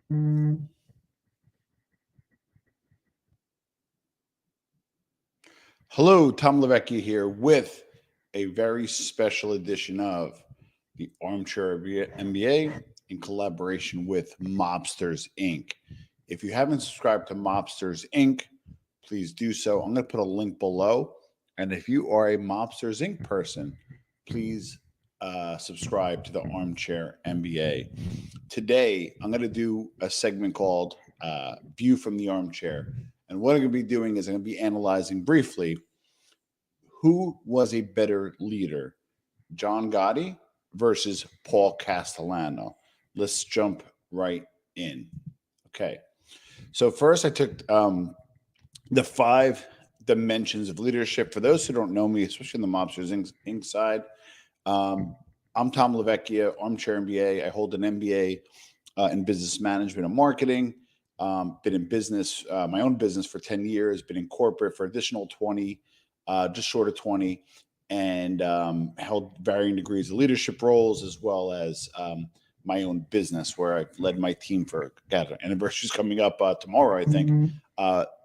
Hello, Tom Lavecchia here with a very special edition of the Armchair MBA in collaboration with Mobsters Inc. If you haven't subscribed to Mobsters Inc., please do so. I'm going to put a link below. And if you are a Mobsters Inc. person, please subscribe to the Armchair MBA. Today, I'm going to do a segment called View from the Armchair. And what I'm going to be doing is I'm going to be analyzing briefly who was a better leader, John Gotti versus Paul Castellano. Let's jump right in. Okay. So first I took the 5 dimensions of leadership. For those who don't know me, especially in the Mobsters Inc. side, I'm Tom Lavecchia, Armchair MBA. I hold an MBA in business management and marketing. Been in business, my own business for 10 years, been in corporate for additional 20, just short of 20, and held varying degrees of leadership roles, as well as my own business where I've led my team for, God, anniversary's coming up tomorrow, I think,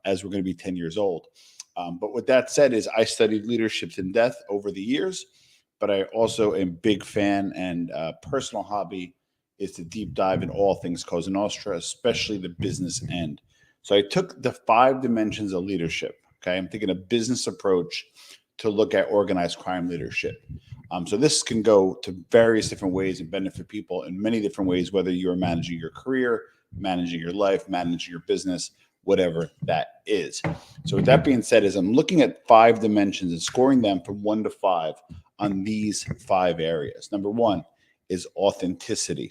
as we're going to be 10 years old. But with that said is I studied leadership in depth over the years, but I also am a big fan and personal hobby is to deep dive in all things Cosa Nostra, especially the business end. So I took the 5 dimensions of leadership. Okay, I'm taking a business approach to look at organized crime leadership. So this can go to various different ways and benefit people in many different ways, whether you're managing your career, managing your life, managing your business, whatever that is. So with that being said, is I'm looking at 5 dimensions and scoring them from 1 to 5 on these 5 areas. Number 1 is authenticity.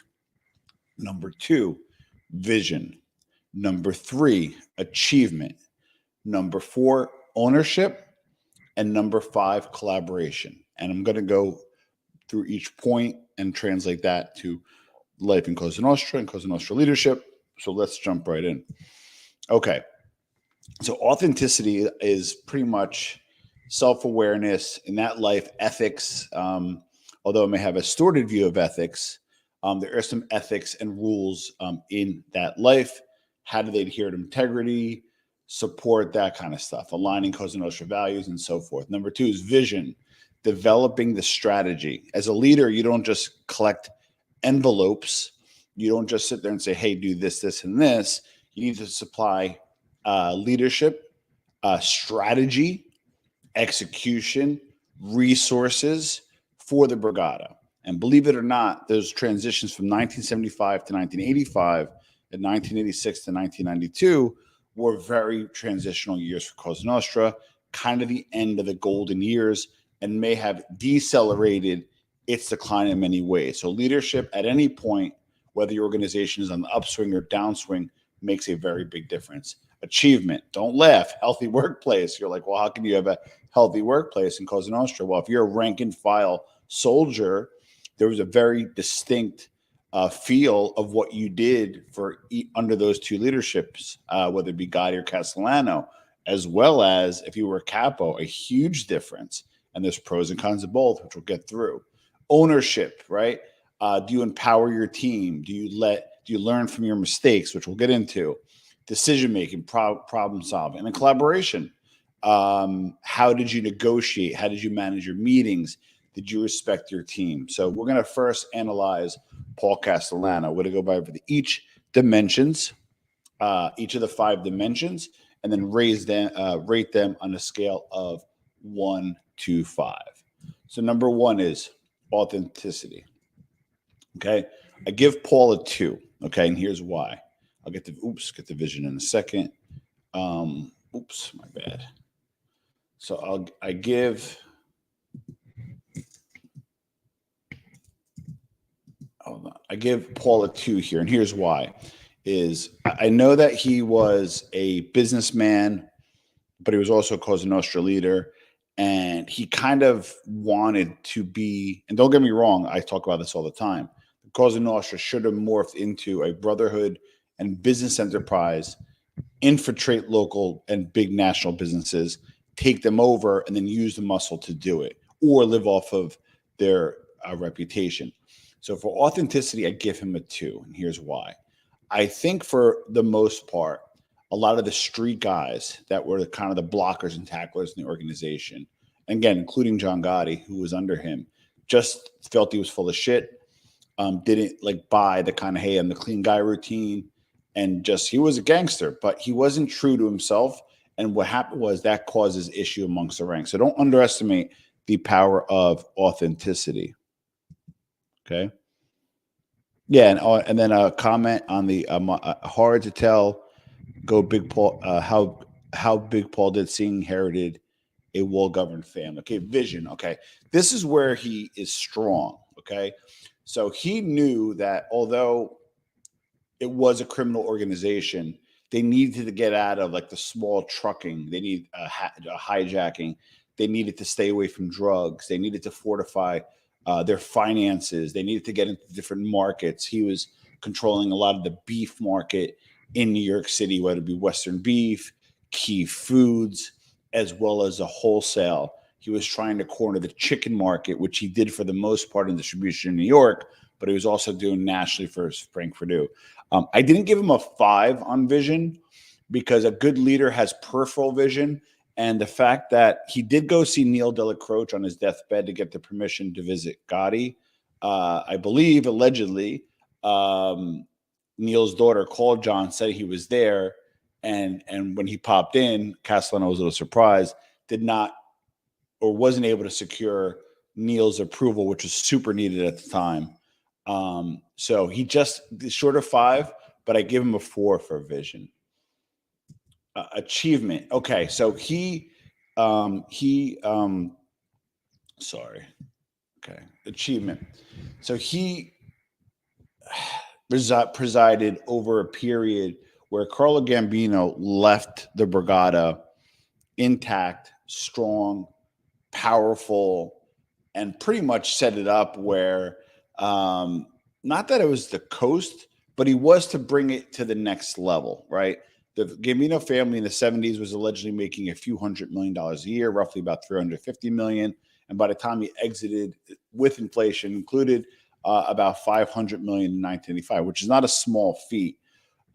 Number 2, vision. Number 3, achievement. Number 4, ownership. And number 5, collaboration. And I'm going to go through each point and translate that to life in Cosa Nostra and Cosa Nostra leadership. So let's jump right in. Okay. So authenticity is pretty much self-awareness, in that life, ethics. Although I may have a distorted view of ethics, there are some ethics and rules in that life. How do they adhere to integrity, support, that kind of stuff, aligning Cosa Nostra values and so forth. Number 2 is vision, developing the strategy. As a leader, you don't just collect envelopes. You don't just sit there and say, hey, do this, this, and this. You need to supply leadership, strategy, execution, resources for the Brigada. And believe it or not, those transitions from 1975 to 1985 and 1986 to 1992 were very transitional years for Cosa Nostra, kind of the end of the golden years, and may have decelerated its decline in many ways. So leadership at any point, whether your organization is on the upswing or downswing, makes a very big difference. Achievement, don't laugh, healthy workplace. You're like, well, how can you have a healthy workplace in Cosa Nostra? Well, if you're a rank and file soldier, there was a very distinct feel of what you did for under those 2 leaderships, whether it be Gotti or Castellano, as well as if you were a capo, a huge difference. And there's pros and cons of both, which we'll get through. Ownership, right? Do you empower your team? Do you learn from your mistakes, which we'll get into? Decision-making, problem solving, and then collaboration. How did you negotiate? How did you manage your meetings? Did you respect your team? So we're going to first analyze Paul Castellano. We're going to go by each dimensions, each of the 5 dimensions, and then rate them on a scale of 1 to 5. So number 1 is authenticity. Okay, I give Paul a 2. Okay, and here's why. I'll get the vision in a second. My bad. So I give Paul a 2 here, and here's why. Is I know that he was a businessman, but he was also a Cosa Nostra leader, and he kind of wanted to be, and don't get me wrong, I talk about this all the time, Cosa Nostra should have morphed into a brotherhood and business enterprise, infiltrate local and big national businesses, take them over, and then use the muscle to do it, or live off of their reputation. So for authenticity, I give him a 2, and here's why. I think for the most part, a lot of the street guys that were kind of the blockers and tacklers in the organization, and again, including John Gotti, who was under him, just felt he was full of shit. Didn't like buy the kind of, hey, I'm the clean guy routine, and just he was a gangster, but he wasn't true to himself. And what happened was that causes issue amongst the ranks. So don't underestimate the power of authenticity. Okay. Yeah, and then a comment on the hard to tell. Go Big Paul. How Big Paul did seeing inherited a well-governed family. Okay, vision. Okay, this is where he is strong. Okay, so he knew that although it was a criminal organization, they needed to get out of like the small trucking. They need a hijacking. They needed to stay away from drugs. They needed to fortify their finances. They needed to get into different markets. He was controlling a lot of the beef market in New York City, whether it be Western beef, Key Foods, as well as a wholesale. He was trying to corner the chicken market, which he did for the most part in distribution in New York, but he was also doing nationally for Frank Perdue. I didn't give him a 5 on vision because a good leader has peripheral vision. And the fact that he did go see Neil Delacroce on his deathbed to get the permission to visit Gotti, I believe, allegedly, Neil's daughter called John, said he was there. And when he popped in, Castellano was a little surprised, did not or wasn't able to secure Neil's approval, which was super needed at the time. So he just short of 5, but I give him a 4 for vision. Achievement. Okay, so sorry. Okay, achievement. So he presided over a period where Carlo Gambino left the Brigada intact, strong, powerful, and pretty much set it up where not that it was the coast, but he was to bring it to the next level, right? The Gambino family in the 70s was allegedly making a few $100 million a year, roughly about $350 million. And by the time he exited with inflation included, about $500 million in 1985, which is not a small feat.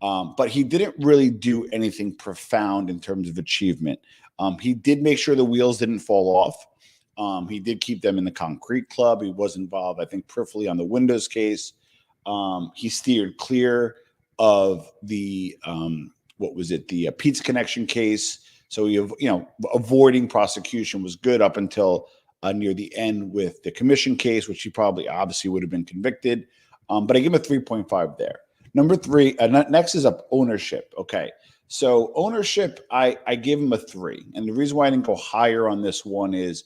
But he didn't really do anything profound in terms of achievement. He did make sure the wheels didn't fall off. He did keep them in the concrete club. He was involved, I think, peripherally on the Windows case. He steered clear of the the Pizza Connection case. So avoiding prosecution was good up until near the end with the commission case, which he probably obviously would have been convicted. But I give him a 3.5 there. Number 3, next is up ownership. Okay. So ownership, I gave him a 3. And the reason why I didn't go higher on this one is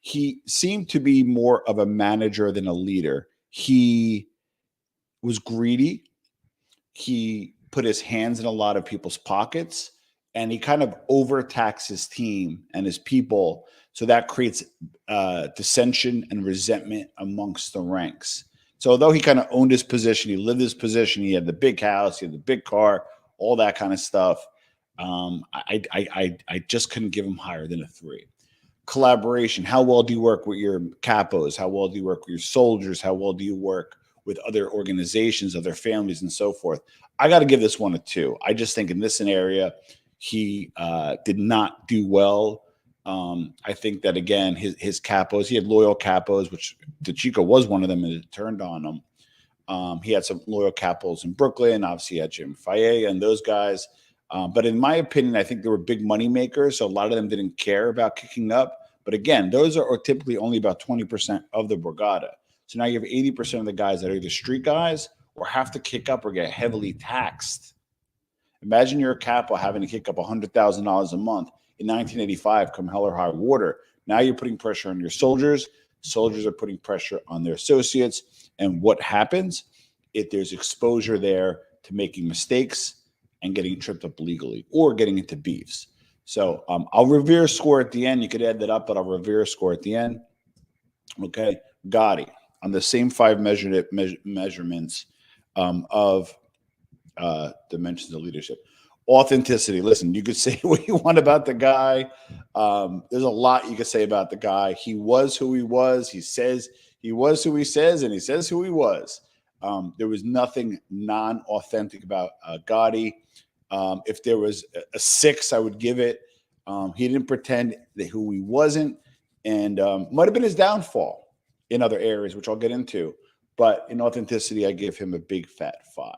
he seemed to be more of a manager than a leader. He was greedy. He put his hands in a lot of people's pockets, and he kind of overtaxed his team and his people. So that creates dissension and resentment amongst the ranks. So although he kind of owned his position, he lived his position, he had the big house, he had the big car, all that kind of stuff. I just couldn't give him higher than a 3. Collaboration. How well do you work with your capos? How well do you work with your soldiers? How well do you work with other organizations, other families, and so forth? I got to give this one a 2. I just think in this scenario, he did not do well. I think that, again, his capos, he had loyal capos, which DeChico was one of them, and it turned on him. He had some loyal capos in Brooklyn. Obviously, he had Jim Faye and those guys. But in my opinion, I think they were big money makers, so a lot of them didn't care about kicking up. But again, those are typically only about 20% of the Brigada. So now you have 80% of the guys that are either street guys or have to kick up or get heavily taxed. Imagine you're a capo having to kick up $100,000 a month in 1985, come hell or high water. Now you're putting pressure on your soldiers. Soldiers are putting pressure on their associates. And what happens? If there's exposure there to making mistakes and getting tripped up legally or getting into beefs. So I'll revere score at the end. You could add that up, but I'll revere score at the end. Okay. Gotti on the same 5 measurements of dimensions of leadership. Authenticity. Listen, you could say what you want about the guy. There's a lot you could say about the guy. He was who he was. He says he was who he says, and he says who he was. There was nothing non-authentic about Gotti. If there was a 6, I would give it. He didn't pretend that who he wasn't, and might have been his downfall in other areas, which I'll get into. But in authenticity, I give him a big fat 5.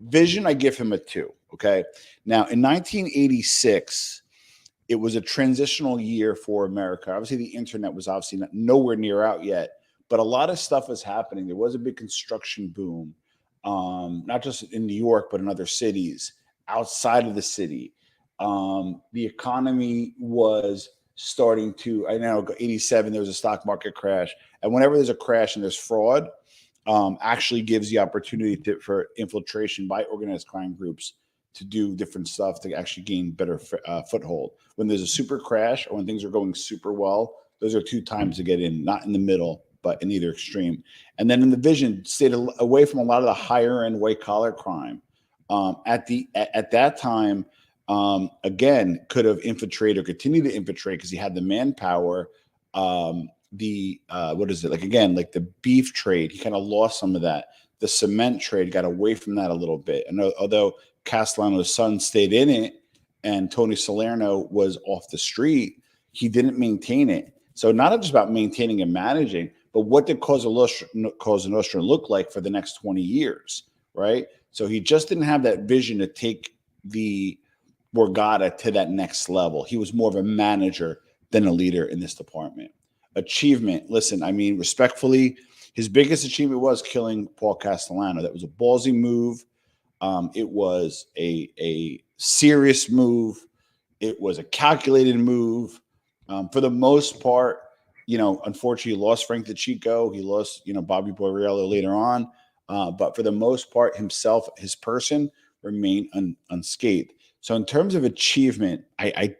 Vision, I give him a 2. Okay. Now, in 1986, it was a transitional year for America. Obviously, the internet was obviously nowhere near out yet, but a lot of stuff was happening. There was a big construction boom, not just in New York, but in other cities outside of the city. The economy was starting to, I know, 87, there was a stock market crash. And whenever there's a crash and there's fraud, actually gives the opportunity for infiltration by organized crime groups to do different stuff to actually gain better foothold. When there's a super crash or when things are going super well, those are 2 times to get in, not in the middle, but in either extreme. And then in the vision, stayed away from a lot of the higher end white collar crime. At that time, again, could have infiltrated or continued to infiltrate because he had the manpower. What is it like? Again, like the beef trade, he kind of lost some of that. The cement trade got away from that a little bit. And although Castellano's son stayed in it and Tony Salerno was off the street, he didn't maintain it. So not just about maintaining and managing, but what did Cosa Nostra look like for the next 20 years, right? So he just didn't have that vision to take the Borgata to that next level. He was more of a manager than a leader in this department. Achievement, listen, I mean, respectfully, his biggest achievement was killing Paul Castellano. That was a ballsy move. It was a serious move. It was a calculated move. For the most part, unfortunately, he lost Frank DeChico. He lost, Bobby Borriello later on. But for the most part, himself, his person, remained unscathed. So in terms of achievement, I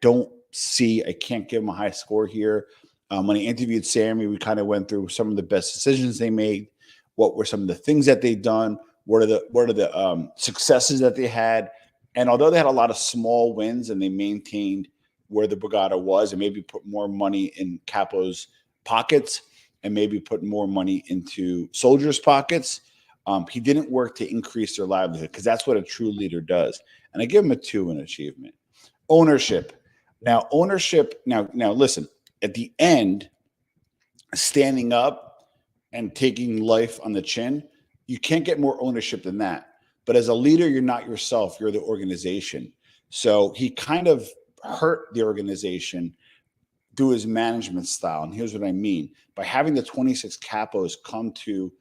can't give him a high score here. When I interviewed Sammy, we kind of went through some of the best decisions they made. What were some of the things that they've done? What are the successes that they had? And although they had a lot of small wins and they maintained where the Borgata was and maybe put more money in Capo's pockets and maybe put more money into soldiers' pockets, he didn't work to increase their livelihood because that's what a true leader does. And I give him a 2 in achievement. Ownership. Now, listen, at the end, standing up and taking life on the chin, you can't get more ownership than that. But as a leader, you're not yourself, you're the organization. So he kind of hurt the organization through his management style. And here's what I mean. By having the 26 capos come to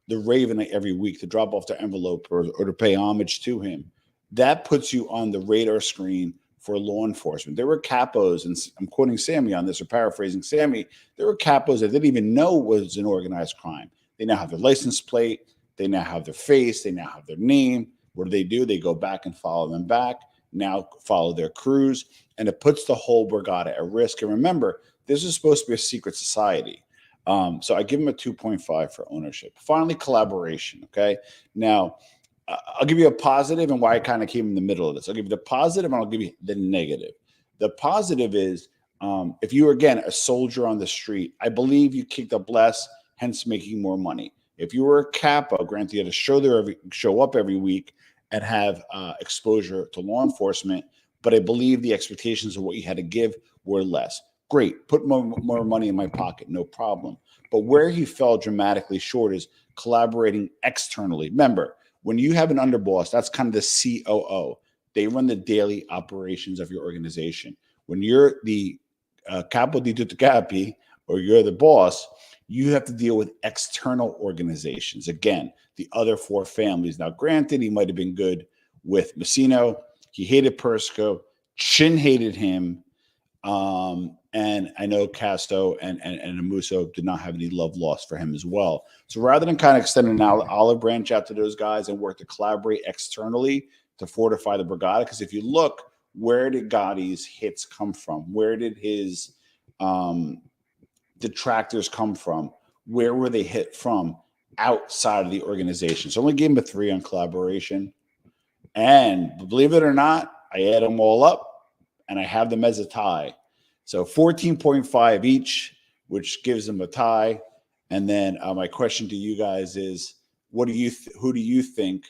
the Raven every week to drop off their envelope or to pay homage to him, that puts you on the radar screen for law enforcement. There were capos, and I'm quoting Sammy on this or paraphrasing Sammy, there were capos that didn't even know was an organized crime. They now have their license plate. They now have their face. They now have their name. What do? They go back and follow them back, now follow their crews, and it puts the whole Borgata at risk. And remember, this is supposed to be a secret society. So I give him a 2.5 for ownership. Finally, collaboration, okay? Now, I'll give you a positive and why I kind of came in the middle of this. I'll give you the positive and I'll give you the negative. The positive is if you were, again, a soldier on the street, I believe you kicked up less, hence making more money. If you were a capo, granted, you had to show up every week and have exposure to law enforcement, but I believe the expectations of what you had to give were less. Great, put more money in my pocket, no problem. But where he fell dramatically short is collaborating externally. Remember, when you have an underboss, that's kind of the COO. They run the daily operations of your organization. When you're the capo di tutti capi, or you're the boss, you have to deal with external organizations. Again, the other 4 families. Now, granted, he might have been good with Messino. He hated Persco. Chin hated him. And I know Casto and Amuso did not have any love lost for him as well. So rather than kind of extend an olive branch out to those guys and work to collaborate externally to fortify the Borgata, because if you look, where did Gotti's hits come from? Where did his detractors come from? Where were they hit from? Outside of the organization. So I only gave him a 3 on collaboration. And believe it or not, I add them all up and I have them as a tie. So 14.5 each, which gives them a tie. And then my question to you guys is, who do you think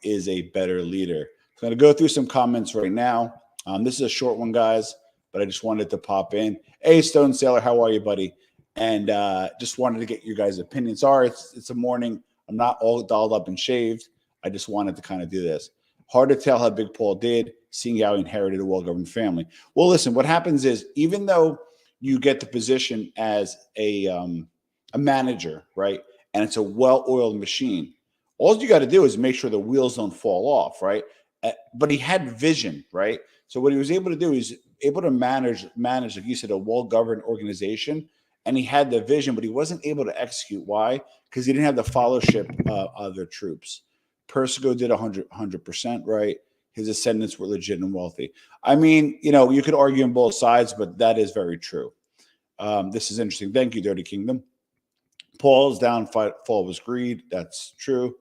is a better leader? So I'm going to go through some comments right now. This is a short one, guys, but I just wanted to pop in. Hey, Stone Sailor, how are you, buddy? And just wanted to get your guys' opinions. Sorry, it's a morning. I'm not all dolled up and shaved. I just wanted to kind of do this. Hard to tell how Big Paul did, seeing how he inherited a well-governed family. Well, listen, what happens is, even though you get the position as a manager, right, and it's a well-oiled machine, all you got to do is make sure the wheels don't fall off, right? But he had vision, right? So what he was able to do is able to manage, like you said, a well-governed organization, and he had the vision, but he wasn't able to execute. Why? Because he didn't have the followership of their troops. Persico did 100%, right? His ascendants were legit and wealthy. I mean, you could argue on both sides, but that is very true. This is interesting. Thank you, Dirty Kingdom. Paul's downfall was greed. That's true.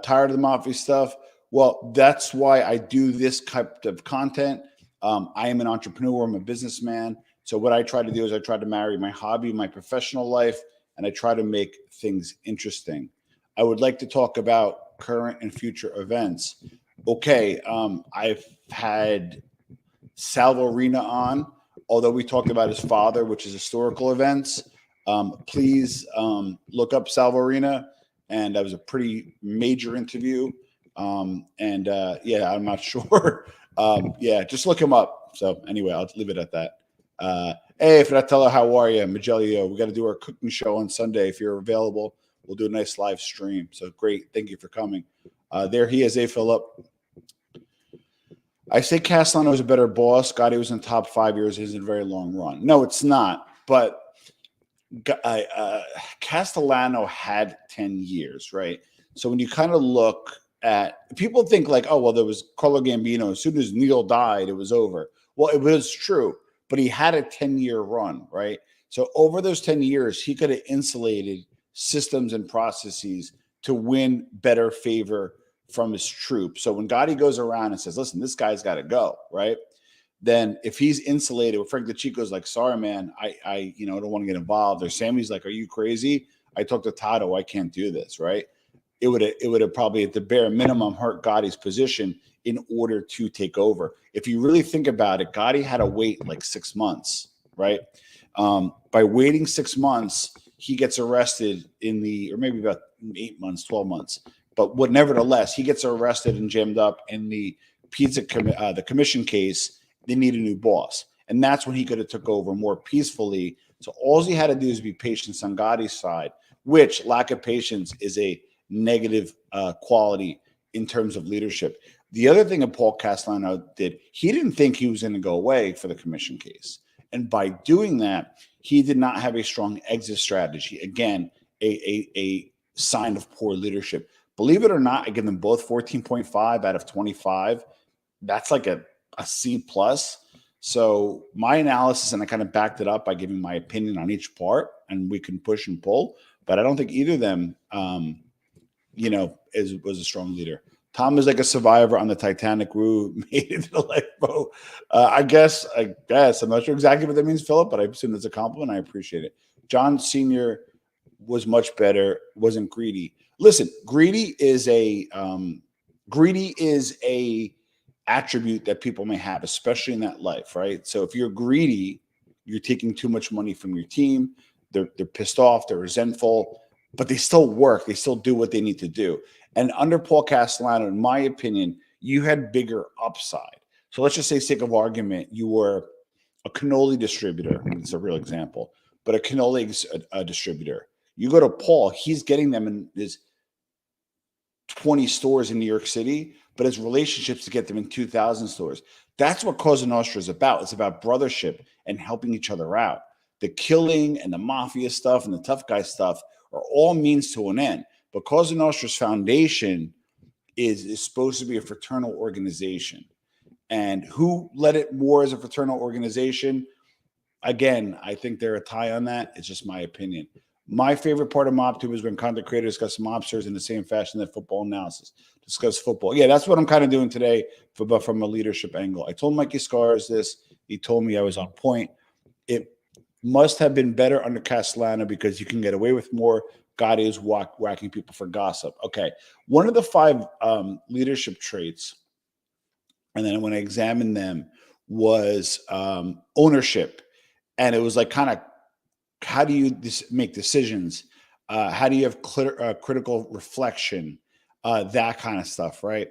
Tired of the Mafia stuff. Well, that's why I do this type of content. I am an entrepreneur. I'm a businessman. So what I try to do is I try to marry my hobby, my professional life, and I try to make things interesting. I would like to talk about current and future events. Okay, I've had Salvo Arena on, although we talked about his father, which is historical events. Please look up Salvo Arena, and that was a pretty major interview. Yeah, I'm not sure. Yeah, just look him up. So anyway, I'll leave it at that. Hey, Fratello, how are you? Magelio, we got to do our cooking show on Sunday. If you're available, we'll do a nice live stream. So great. Thank you for coming. There he is, Philip. I say Castellano is a better boss. Gotti was in the top 5 years. It isn't a very long run. No, it's not. But Castellano had 10 years, right? So when you kind of look at, people think like, oh, well, there was Carlo Gambino. As soon as Neil died, it was over. Well, it was true, but he had a 10-year run, right? So over those 10 years, he could have insulated systems and processes to win better favor from his troops. So when Gotti goes around and says, listen, this guy's got to go, right? Then if he's insulated, Frank DeChico's like, sorry, man, I don't want to get involved. Or Sammy's like, are you crazy? I talked to Tato. I can't do this, right? It would have probably at the bare minimum hurt Gotti's position in order to take over. If you really think about it, Gotti had to wait like 6 months, right? By waiting 6 months, he gets arrested or maybe about 8 months, 12 months. But nevertheless, he gets arrested and jammed up in the the commission case. They need a new boss. And that's when he could have took over more peacefully. So all he had to do is be patient on Gotti's side, which lack of patience is a negative quality in terms of leadership. The other thing that Paul Castellano did, he didn't think he was going to go away for the commission case. And by doing that, he did not have a strong exit strategy. Again, a sign of poor leadership. Believe it or not, I give them both 14.5 out of 25. That's like a C plus. So my analysis, and I kind of backed it up by giving my opinion on each part, and we can push and pull. But I don't think either of them, was a strong leader. Tom is like a survivor on the Titanic crew, made it to the lifeboat. I guess. I'm not sure exactly what that means, Philip, but I assume it's a compliment. I appreciate it. John Sr. was much better, wasn't greedy. Listen, greedy is a attribute that people may have, especially in that life, right? So if you're greedy, you're taking too much money from your team. They're pissed off, they're resentful, but they still work. They still do what they need to do. And under Paul Castellano, in my opinion, you had bigger upside. So let's just say, sake of argument, you were a cannoli distributor. It's a real example, but a cannoli distributor. You go to Paul, he's getting them in his 20 stores in New York City, but his relationships to get them in 2,000 stores. That's what Cosa Nostra is about. It's about brothership and helping each other out. The killing and the mafia stuff and the tough guy stuff are all means to an end. But Cosa Nostra's foundation is supposed to be a fraternal organization. And who led it more as a fraternal organization? Again, I think they're a tie on that. It's just my opinion. My favorite part of MobTube is when content creators discuss mobsters in the same fashion that football analysis discuss football. Yeah, that's what I'm kind of doing today, but from a leadership angle. I told Mikey Scars this. He told me I was on point. It must have been better under Castellano because you can get away with more Gotti is whacking people for gossip. Okay. One of the 5 leadership traits, and then when I examined them, was ownership. And it was like kind of, how do you make decisions? How do you have critical reflection? That kind of stuff, right?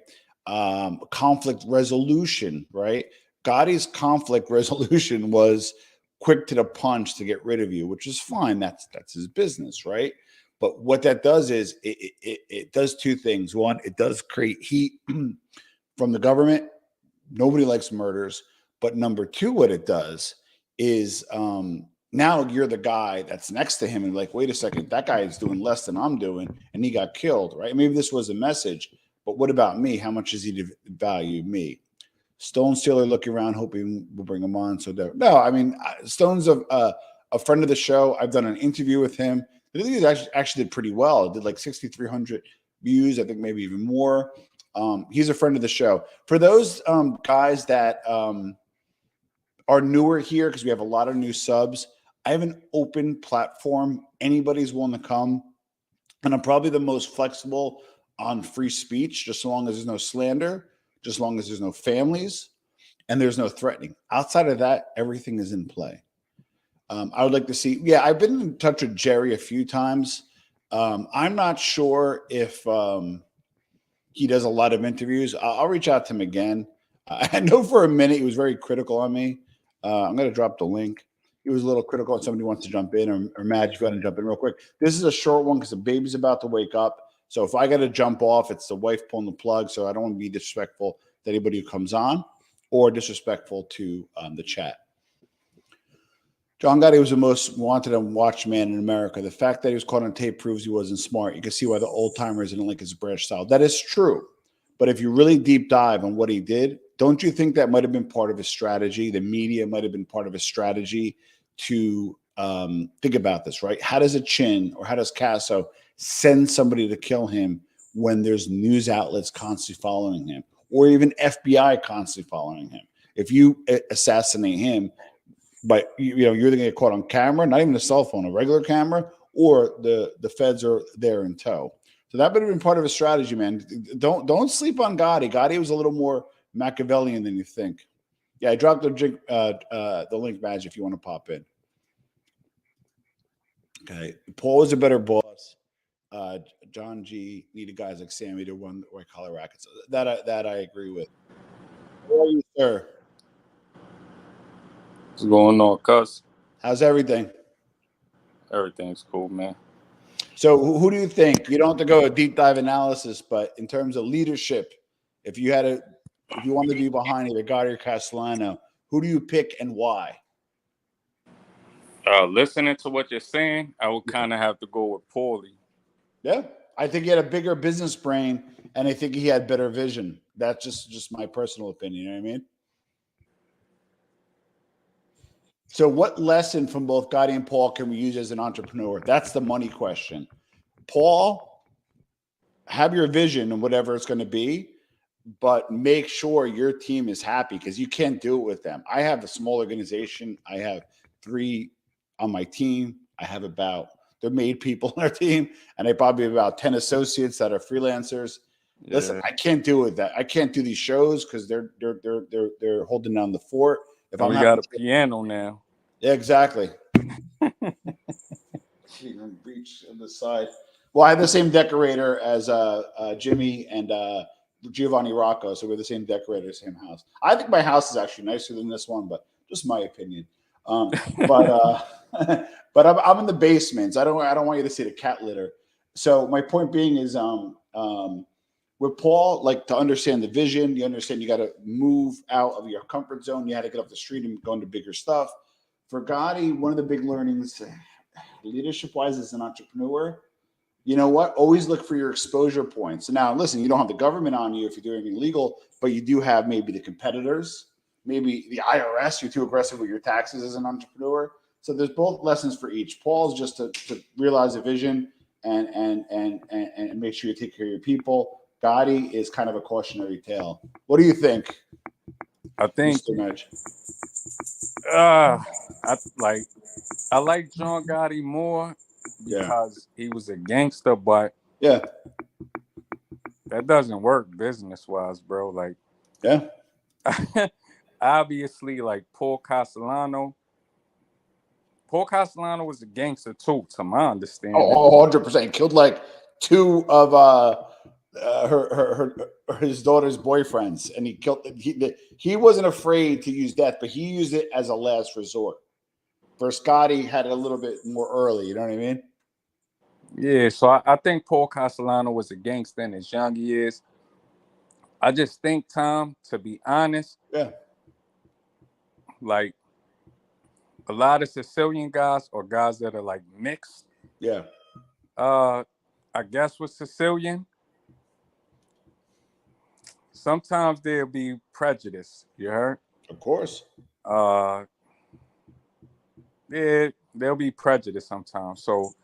Conflict resolution, right? Gotti's conflict resolution was quick to the punch to get rid of you, which is fine. That's his business, right? But what that does is it does 2 things. One, it does create heat from the government. Nobody likes murders. But number 2, what it does is now you're the guy that's next to him and like, wait a second, that guy is doing less than I'm doing, and he got killed, right? Maybe this was a message, but what about me? How much does he value me? Stone Stealer looking around, hoping we'll bring him on. So no, I mean, Stone's a friend of the show. I've done an interview with him. I think he actually did pretty well. It did like 6,300 views, I think maybe even more. He's a friend of the show. For those guys that are newer here, because we have a lot of new subs, I have an open platform. Anybody's willing to come. And I'm probably the most flexible on free speech, just so long as there's no slander, just as long as there's no families, and there's no threatening. Outside of that, everything is in play. I would like to see, I've been in touch with Jerry a few times. I'm not sure if he does a lot of interviews. I'll reach out to him again. I know for a minute he was very critical on me. I'm going to drop the link. He was a little critical if somebody wants to jump in, or Madge, if you want to jump in real quick. This is a short one because the baby's about to wake up. So if I got to jump off, it's the wife pulling the plug. So I don't want to be disrespectful to anybody who comes on or disrespectful to the chat. John Gotti was the most wanted and watched man in America. The fact that he was caught on tape proves he wasn't smart. You can see why the old timers didn't like his brash style. That is true. But if you really deep dive on what he did, don't you think that might have been part of his strategy? The media might have been part of his strategy to think about this, right? How does a Chin or how does Casso send somebody to kill him when there's news outlets constantly following him, or even FBI constantly following him? If you assassinate him, but you're going to get caught on camera, not even a cell phone, a regular camera, or the feds are there in tow. So that would have been part of his strategy, man. Don't sleep on Gotti. Gotti was a little more Machiavellian than you think. Yeah, I dropped the link, Badge, if you want to pop in. Okay, Paul was a better boss. John G needed guys like Sammy to run white collar rackets. That I agree with. How are you, sir? What's going on, cuz? How's everything? Everything's cool, man. So who do you think? You don't have to go a deep dive analysis, but in terms of leadership, if you wanted to be behind either Gotti or Castellano, who do you pick and why? Listening to what you're saying, I would kind of have to go with Paulie. Yeah, I think he had a bigger business brain, and I think he had better vision. That's just my personal opinion. You know what I mean? So what lesson from both Gotti and Paul can we use as an entrepreneur? That's the money question. Paul, have your vision and whatever it's going to be, but make sure your team is happy, because you can't do it with them. I have a small organization. I have 3 on my team. I have they're made people on our team, and I probably have about 10 associates that are freelancers. Yeah. Listen, I can't do it. That I can't do these shows because they're holding down the fort. If we got a piano now. Yeah, exactly. Reach on the side. Well, I have the same decorator as Jimmy and Giovanni Rocco, so we're the same decorator, same house. I think my house is actually nicer than this one, but just my opinion. But I'm in the basement. So I don't want you to see the cat litter. So my point being is, with Paul, like, to understand the vision, you understand you got to move out of your comfort zone. You had to get off the street and go into bigger stuff. For Gotti, one of the big learnings, leadership-wise, as an entrepreneur, you know what? Always look for your exposure points. Now, listen, you don't have the government on you if you're doing anything legal, but you do have maybe the competitors, maybe the IRS. You're too aggressive with your taxes as an entrepreneur. So there's both lessons for each. Paul's just to realize a vision and make sure you take care of your people. Gotti is kind of a cautionary tale. What do you think? I think I like John Gotti more because he was a gangster, but Yeah. that doesn't work business-wise, bro. Like, Yeah. obviously, like Paul Castellano was a gangster too, to my understanding. Oh, 100%. Killed like two of his daughter's boyfriends, and he killed. He wasn't afraid to use death, but he used it as a last resort. First, Gotti had it a little bit more early. You know what I mean? Yeah, so I think Paul Castellano was a gangster in his young years. I just think, Tom, to be honest, Yeah. like a lot of Sicilian guys or guys that are like mixed, Yeah. I guess with Sicilian, sometimes there'll be prejudice. You heard? Of course. Yeah, there'll be prejudice sometimes. So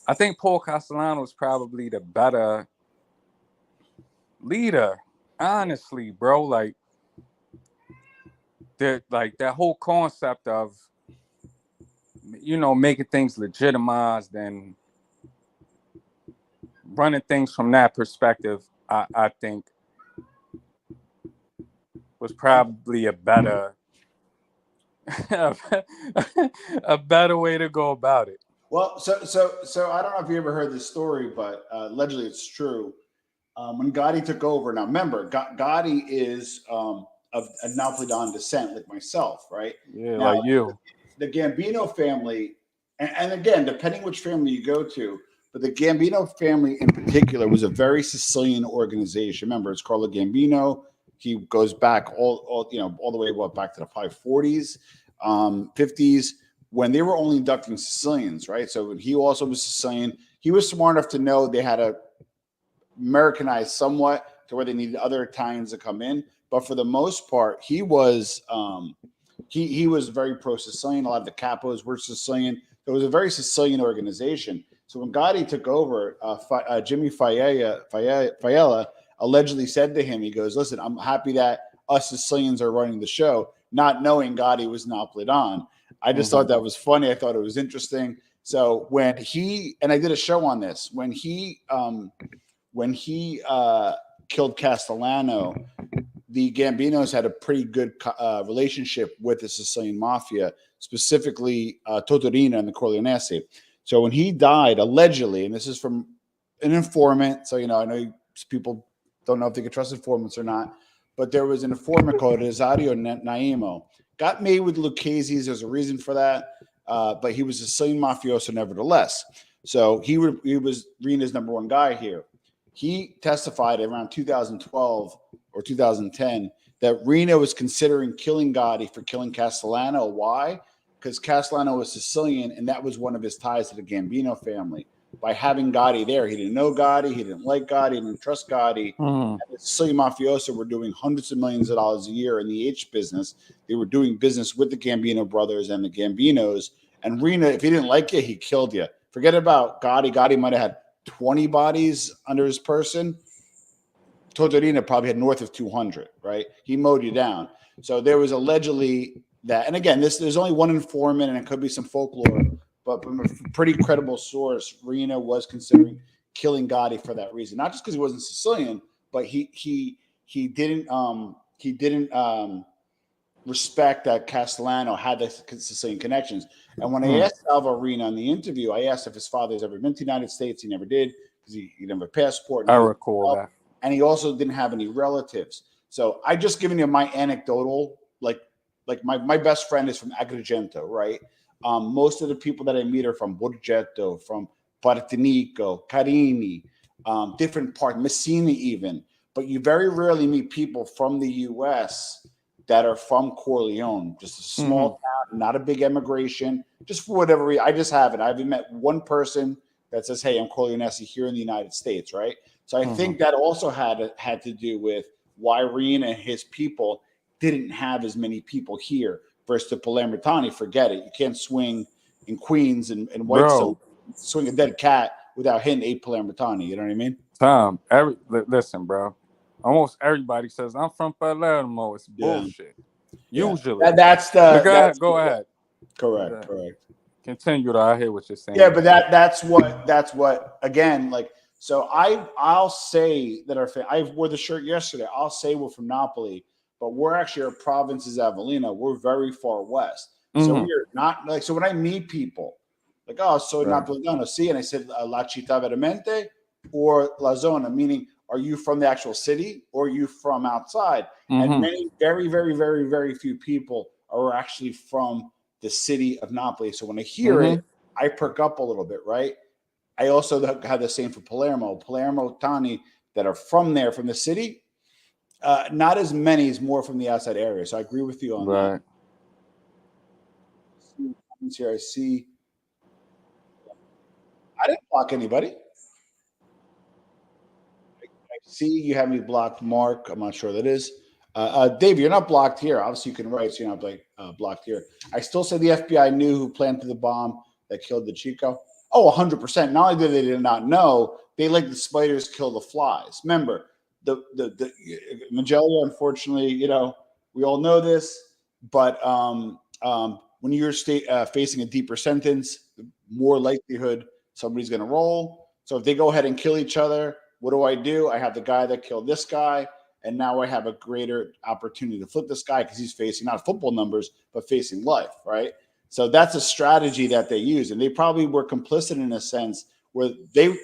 I think Paul Castellano is probably the better leader. Honestly, bro, like that whole concept of making things legitimized and running things from that perspective, I think was probably a better a better way to go about it. Well, so I don't know if you ever heard this story, but allegedly it's true. When Gotti took over, now remember, Gotti is of Napolitan descent, like myself, right? Yeah, Now, like you. the Gambino family, and again, depending which family you go to, but the Gambino family in particular was a very Sicilian organization. Remember, it's Carlo Gambino. He goes back all the way back to the 540s, 50s, when they were only inducting Sicilians, right? So he also was Sicilian. He was smart enough to know they had to Americanize somewhat to where they needed other Italians to come in. But for the most part, he was very pro-Sicilian. A lot of the capos were Sicilian. It was a very Sicilian organization. So when Gotti took over, Jimmy Faiella allegedly said to him, he goes, "Listen, I'm happy that us Sicilians are running the show," not knowing Gotti was Napolitan. I just thought that was funny. I thought it was interesting. So when and I did a show on this, when he killed Castellano, the Gambinos had a pretty good relationship with the Sicilian Mafia, specifically Totorina and the Corleonesi. So when he died, allegedly, and this is from an informant, so I know people don't know if they can trust informants or not, but there was an informant called Rosario Naimo. Got made with Lucchese's. There's a reason for that, but he was a Sicilian mafioso nevertheless. So he was Rena's number one guy here. He testified around 2012 or 2010 that Rena was considering killing Gotti for killing Castellano. Why? Because Castellano was Sicilian, and that was one of his ties to the Gambino family. By having Gotti there, he didn't know Gotti, he didn't like Gotti, he didn't trust Gotti. And the Sicilian mafioso were doing hundreds of millions of dollars a year in the H business. They were doing business with the Gambino brothers and the Gambinos. And Rena, if he didn't like you, he killed you. Forget about Gotti. Gotti might have had 20 bodies under his person. Totorina probably had north of 200, right? He mowed you down. So there was allegedly that. And again, there's only one informant, and it could be some folklore, but from a pretty credible source, Rena was considering killing Gotti for that reason. Not just because he wasn't Sicilian, but he didn't respect that Castellano had the Sicilian connections. And when I asked Salvo Rena in the interview, I asked if his father's ever been to the United States. He never did because he didn't have a passport. I recall that. And he also didn't have any relatives. So I just given you my anecdotal, like my best friend is from Agrigento, right? Most of the people that I meet are from Borgetto, from Partinico, Carini, different parts, Messina even. But you very rarely meet people from the U.S. that are from Corleone, just a small town, not a big emigration, just for whatever reason. I just haven't. I haven't met one person that says, "Hey, I'm Corleonese here in the United States," right? So I think that also had to do with why Rena and his people didn't have as many people here versus the Palermitani. Forget it. You can't swing in Queens and Whitestone, swing a dead cat without hitting 8 Palermitani. You know what I mean? Tom, listen, bro. Almost everybody says I'm from Palermo. It's bullshit. Yeah. Usually, Go ahead. Correct. Continue to, I hear what you're saying. Yeah, but that's what again, like, so I'll say that I wore the shirt yesterday. I'll say we're from Napoli, but we're actually, our province is Avellino. We're very far west. So Mhm. we're not like, so when I meet people, like, oh, so Right. Napolitano, see, and I said La città veramente or La zona, meaning, are you from the actual city or are you from outside? And Mhm. many, very, very, very, very few people are actually from the city of Napoli. So when I hear it, Mhm. I perk up a little bit, right? I also have the same for Palermo, Tani, that are from there, from the city. Not as many, as more from the outside area. So I agree with you on that. Right. Here I see. I didn't block anybody. I see you have me blocked, Mark. I'm not sure that is. Dave, you're not blocked here. Obviously, you can write, so you're not like blocked here. I still say the FBI knew who planted the bomb that killed the Chico. Oh, 100%. Not only did they not know, they let the spiders kill the flies. Remember, the Magellan, unfortunately, we all know this, but when you're facing a deeper sentence, the more likelihood somebody's going to roll. So if they go ahead and kill each other, what do? I have the guy that killed this guy, and now I have a greater opportunity to flip this guy because he's facing not football numbers, but facing life, right? So that's a strategy that they use, and they probably were complicit in a sense where they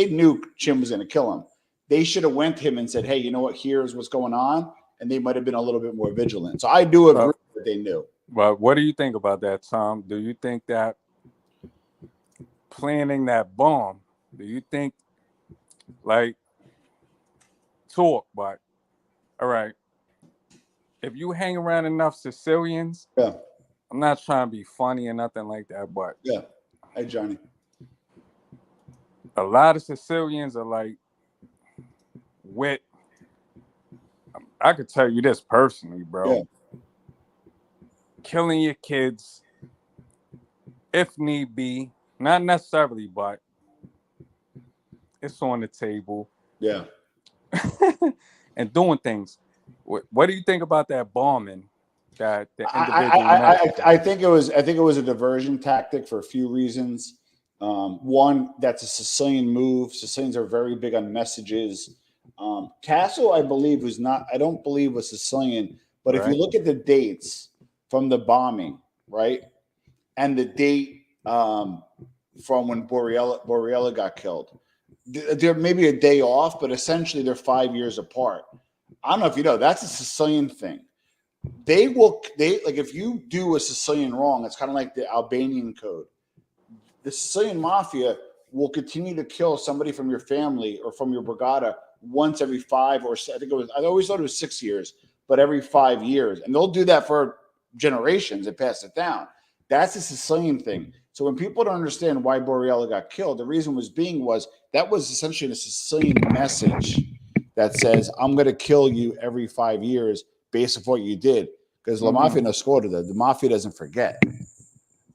knew Chim was going to kill him. They should have went to him and said, hey, you know what, here's what's going on, and they might have been a little bit more vigilant. So I do agree that they knew. But what do you think about that, Tom? Do you think that planning that bomb, do you think, like, talk, but all right, if you hang around enough Sicilians, Yeah. I'm not trying to be funny or nothing like that, but Yeah. Hey, Johnny. a lot of Sicilians are like wit. I could tell you this personally, bro. Yeah. Killing your kids, if need be, not necessarily, but it's on the table. Yeah. And doing things. What do you think about that bombing? That the individual mentioned? I think it was a diversion tactic for a few reasons. One, that's a Sicilian move. Sicilians are very big on messages. Castle, I believe, I don't believe was Sicilian, but if you Right. look at the dates from the bombing, right, and the date from when Borriella got killed, they're maybe a day off, but essentially they're 5 years apart. I don't know if you know, that's a Sicilian thing. They like, if you do a Sicilian wrong, it's kind of like the Albanian code. The Sicilian mafia will continue to kill somebody from your family or from your brigada once every 5 or I always thought it was 6 years, but every 5 years. And they'll do that for generations and pass it down. That's a Sicilian thing. So when people don't understand why Borriella got killed, the reason was that was essentially a Sicilian message that says, I'm going to kill you every 5 years based on what you did. Because La Mafia no scorda, the mafia doesn't forget.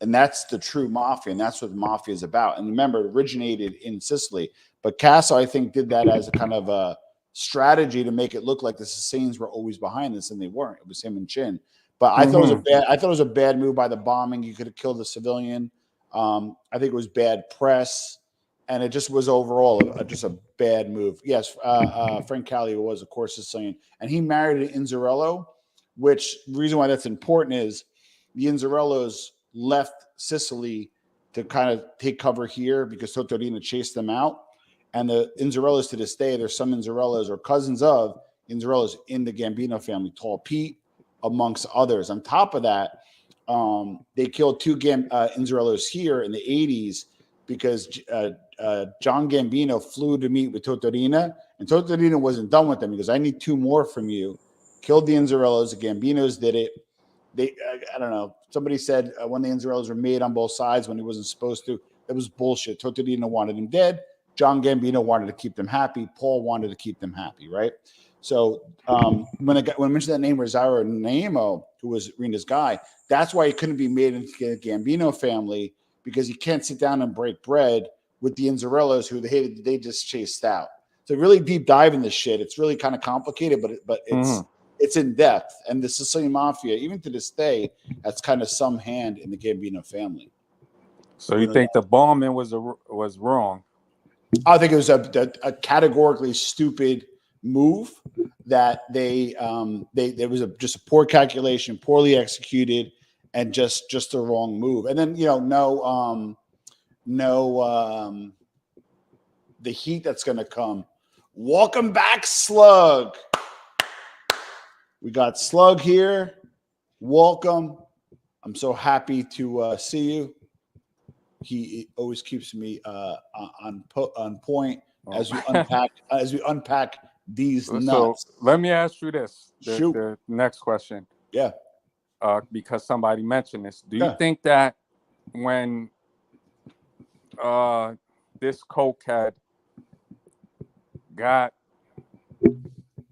And that's the true mafia, and that's what the mafia is about. And remember, it originated in Sicily. But Casso, I think, did that as a kind of a strategy to make it look like the Sicilians were always behind this, and they weren't. It was him and Chin. But I thought it was a bad move by the bombing. You could have killed a civilian. I think it was bad press, and it just was overall just a bad move. Yes, Frank Cali was, of course, Sicilian, and he married an Inzarello, which the reason why that's important is the Inzarellos left Sicily to kind of take cover here because Totorina chased them out. And the Inzarellos to this day, there's some Inzarellos or cousins of Inzarellos in the Gambino family, Tall Pete, amongst others. On top of that, they killed two Inzarellos here in the 80s because John Gambino flew to meet with Totorina, and Totorina wasn't done with them because I need 2 more from you. Killed the Inzarellos. The Gambinos did it. I don't know. Somebody said when the Inzarellos were made on both sides when he wasn't supposed to. That was bullshit. Totorina wanted him dead. John Gambino wanted to keep them happy. Paul wanted to keep them happy, right? So when I mentioned that name, Rosario Nemo, who was Rena's guy, that's why he couldn't be made into the Gambino family because he can't sit down and break bread with the Inzarellos who they just chased out. So really deep dive in this shit. It's really kind of complicated, but it's in depth. And the Sicilian mafia, even to this day, has kind of some hand in the Gambino family. So you think the bombing was wrong? I think it was a categorically stupid move that they there was just a poor calculation, poorly executed, and just the wrong move. And then the heat that's going to come. Welcome back, Slug. We got Slug here. Welcome. I'm so happy to see you. He always keeps me on point as we unpack these nuts. So let me ask you this: Shoot. the next question. Yeah. Because somebody mentioned this. Do you think that when this cokehead got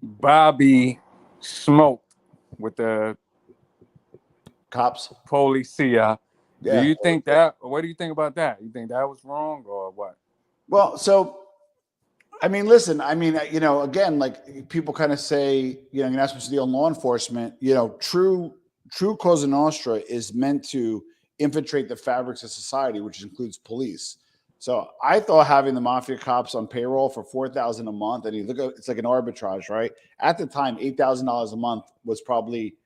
Bobby smoked with the cops, policia? Do you think that? What do you think about that? You think that was wrong or what? Well, so I mean, listen. I mean, again, like people kind of say, you're not supposed to deal in law enforcement. True Cosa Nostra is meant to infiltrate the fabrics of society, which includes police. So I thought having the mafia cops on payroll for $4,000 a month, and you look at it's like an arbitrage, right? At the time, $8,000 a month was probably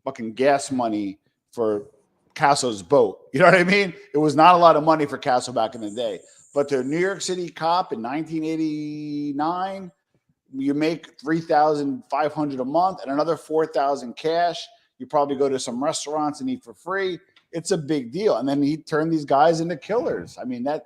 fucking gas money for Casso's boat. You know what I mean? It was not a lot of money for Casso back in the day. But the New York City cop in 1989, you make $3,500 a month and another $4,000 cash. You probably go to some restaurants and eat for free. It's a big deal. And then he turned these guys into killers. I mean, that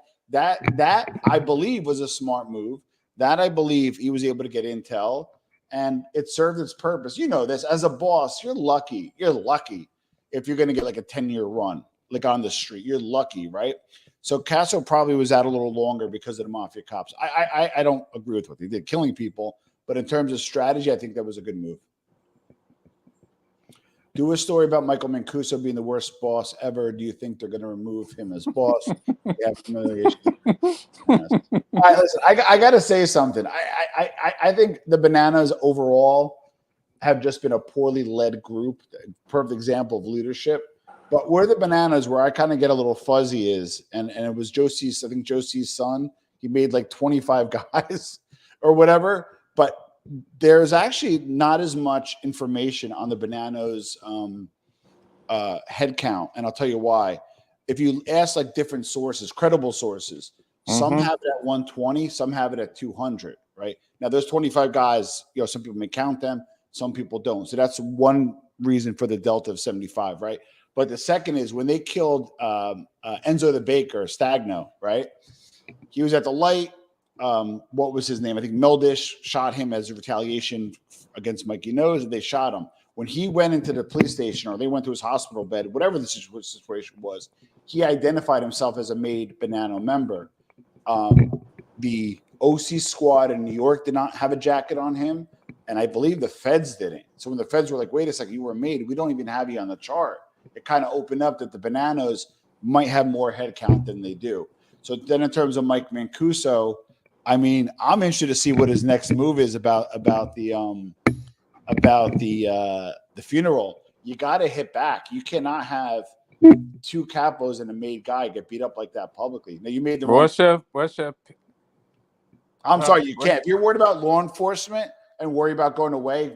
I believe was a smart move. That I believe he was able to get intel, and it served its purpose. You know this, as a boss, you're lucky. You're lucky if you're going to get like a 10-year run, like on the street. You're lucky, right? So Casso probably was out a little longer because of the mafia cops. I don't agree with what they did, killing people. But in terms of strategy, I think that was a good move. Do a story about Michael Mancuso being the worst boss ever. Do you think they're going to remove him as boss? They have humiliation. All right, listen, I got to say something. I think the Bananas overall have just been a poorly led group. Perfect example of leadership. But where the Bananas, where I kind of get a little fuzzy is, and it was Josie's, I think Josie's son, he made like 25 guys or whatever. But there's actually not as much information on the Bananas head count. And I'll tell you why. If you ask like different sources, credible sources, some have it at 120, some have it at 200, right? Now there's 25 guys, some people may count them, some people don't. So that's one reason for the delta of 75, right? But the second is when they killed Enzo the Baker, Stagno, right? He was at the light. What was his name? I think Meldish shot him as a retaliation against Mikey Nose, and they shot him. When he went into the police station or they went to his hospital bed, whatever the situation was, he identified himself as a made Bonanno member. The OC squad in New York did not have a jacket on him, and I believe the feds didn't. So when the feds were like, wait a second, you were made, we don't even have you on the chart. It kind of opened up that the Bananas might have more head count than they do. So then in terms of Mike Mancuso, I mean, I'm interested to see what his next move is about the funeral. You got to hit back. You cannot have two capos and a made guy get beat up like that publicly. Now you made the I'm sorry, you can't. If you're worried about law enforcement and worry about going away,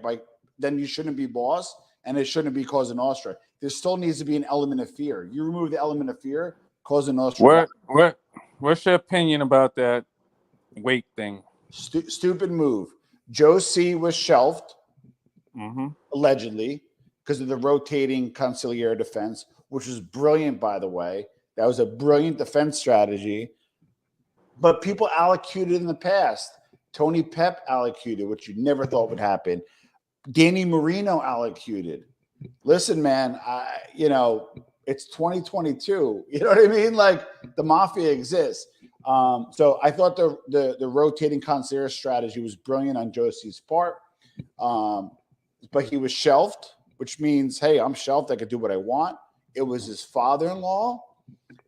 then you shouldn't be boss, and it shouldn't be Cosa Nostra. There still needs to be an element of fear. You remove the element of fear, Cosa Nostra. What's your opinion about that weight thing? Stupid move. Joe C was shelved, allegedly, because of the rotating conciliar defense, which was brilliant, by the way. That was a brilliant defense strategy. But people allocated in the past. Tony Pep allocated, which you never thought would happen. Danny Marino allocated. Listen, man, it's 2022. You know what I mean? Like, the mafia exists. So I thought the rotating concierge strategy was brilliant on Josie's part. But he was shelved, which means, hey, I'm shelved. I could do what I want. It was his father-in-law.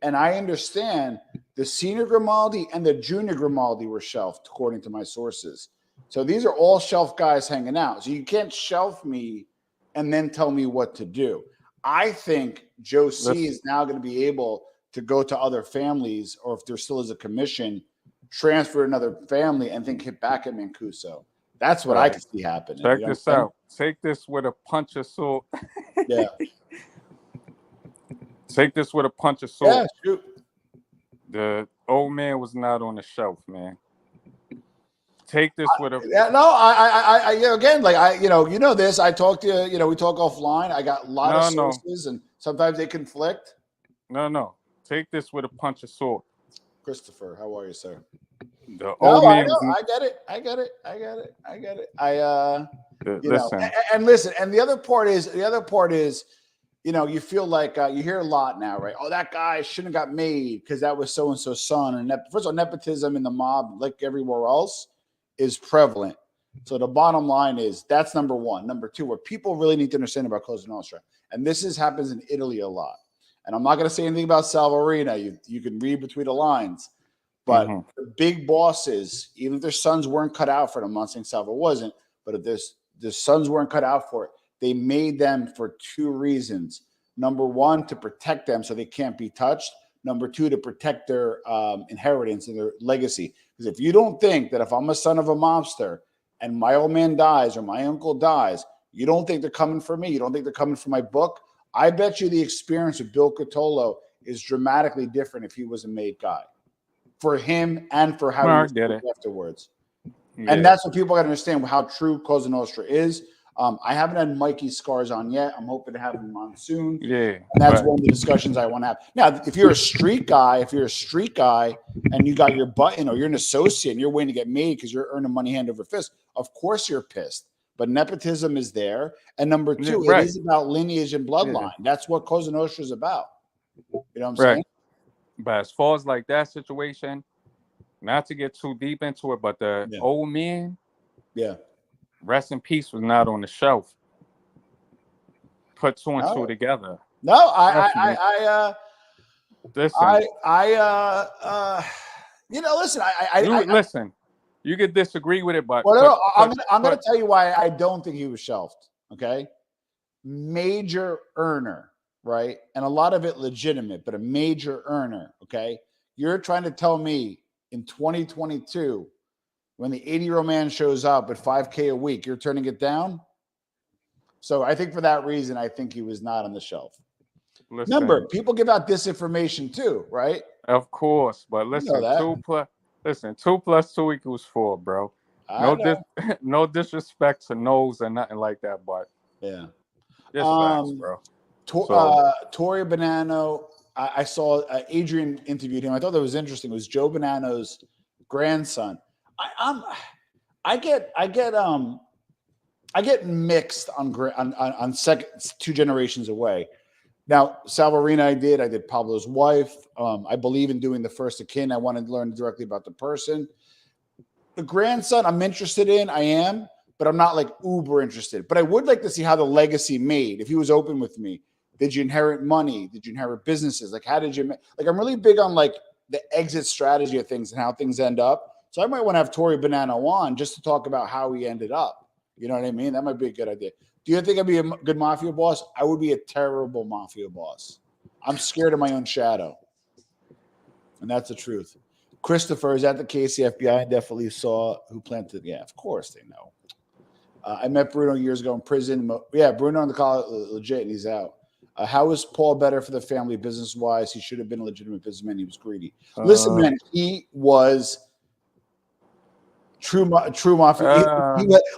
And I understand the senior Grimaldi and the junior Grimaldi were shelved, according to my sources. So these are all shelf guys hanging out. So you can't shelf me and then tell me what to do. I think Joe C is now going to be able to go to other families, or if there still is a commission, transfer to another family and then hit back at Mancuso. That's what I can see happening. Check this out. Take this with a punch of salt. Yeah. Take this with a punch of salt. Yeah, shoot. The old man was not on the shelf, man. Take this with a again, like you know this. I talk to you know, we talk offline. I got a lot of sources, and sometimes they conflict. No. Take this with a punch of salt. Christopher, how are you, sir? The old man. I get it. Listen. And listen. And the other part is, you know, you feel like you hear a lot now, right? Oh, that guy shouldn't have got made because that was so and so's son. And first of all, nepotism in the mob, like everywhere else, is prevalent. So the bottom line is that's number one. Number two, what people really need to understand about Cosa Nostra, and this happens in Italy a lot. And I'm not going to say anything about Salvarina. You can read between the lines. But the big bosses, even if their sons weren't cut out for it, I'm not saying Salva wasn't, but if their sons weren't cut out for it, they made them for two reasons. Number one, to protect them so they can't be touched. Number two, to protect their inheritance and their legacy. Because if you don't think that if I'm a son of a mobster and my old man dies or my uncle dies, you don't think they're coming for me, you don't think they're coming for my book, I bet you the experience of Bill Cotolo is dramatically different if he was a made guy. For him and for how he was afterwards. Yeah. And that's what people got to understand, how true Cosa Nostra is. I haven't had Mikey Scars on yet. I'm hoping to have him on soon. Yeah. And that's one of the discussions I want to have. Now, if you're a street guy and you got your button, or you're an associate and you're waiting to get made because you're earning money hand over fist, of course you're pissed. But nepotism is there. And number two, it is about lineage and bloodline. That's what Cosa Nostra is about. You know what I'm saying? But as far as like that situation, not to get too deep into it, but the old man, rest in peace, was not on the shelf. Put two and two together. No, listen. You could disagree with it, but I'm going to tell you why I don't think he was shelved. Okay, major earner. Right. And a lot of it legitimate, but a major earner. Okay. You're trying to tell me in 2022, when the 80-year-old man shows up at $5K a week, you're turning it down. So I think for that reason, I think he was not on the shelf. Remember, people give out disinformation too, right? Of course. But listen, 2 plus 2 equals 4, bro. No disrespect to nose or nothing like that, but yeah. Just facts, bro. Tori Bonanno, I saw Adrian interviewed him. I thought that was interesting. It was Joe Bonanno's grandson. I get mixed on second, 2 generations away. Now, Salvarina, I did Pablo's wife. I believe in doing the first of kin. I wanted to learn directly about the person. The grandson, I'm interested in. I am, but I'm not like uber interested. But I would like to see how the legacy made. If he was open with me, did you inherit money? Did you inherit businesses? Like, how did you like? I'm really big on like the exit strategy of things and how things end up. So I might want to have Tori Bonanno on just to talk about how he ended up. You know what I mean? That might be a good idea. Do you think I'd be a good mafia boss? I would be a terrible mafia boss. I'm scared of my own shadow. And that's the truth. Christopher, is that the case? The FBI definitely saw who planted. Yeah, of course they know. I met Bruno years ago in prison. Yeah, Bruno on the college, legit, and he's out. How is Paul better for the family business-wise? He should have been a legitimate businessman. He was greedy. Listen, man, he was true mafia.